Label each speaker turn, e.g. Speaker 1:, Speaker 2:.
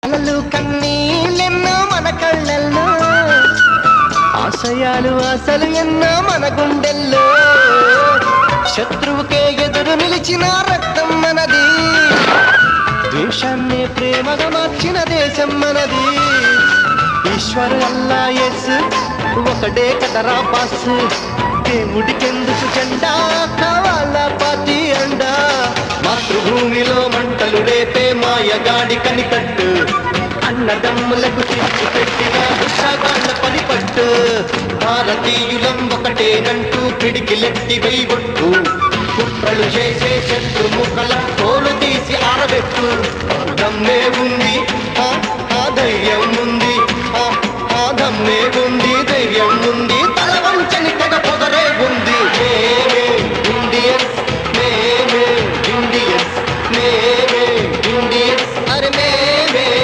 Speaker 1: కలలు కన్నీళ్ళెన్నో మన కళ్ళల్లో, ఆశయాలు ఆశలు ఎన్నో మన గుండెల్లో, శత్రువుకే ఎదురు నిలిచిన రక్తం మనది, ద్వేషాన్ని ప్రేమగా మార్చిన దేశం మనది. ఈశ్వర్ అల్లా యేసు ఒకడే కదరా బాస్, దేవుడికెందుకు జెండా కావాలా పార్టీ అండా. మాతృభూమిలో మంటలు రేపే మాయగాడి కనికట్టు, అన్నదమ్ములకు తెచ్చి పెట్టిన ఉషాగాళ్ళ పనిపట్టు. భారతీయులం ఒకటేనంటూ పిడికిలెత్తి వెయ్యొట్టు, కుట్రలు చేసే శత్రుముఖల తోలు తీసి ఆరబెట్టు. దమ్మే ఉంది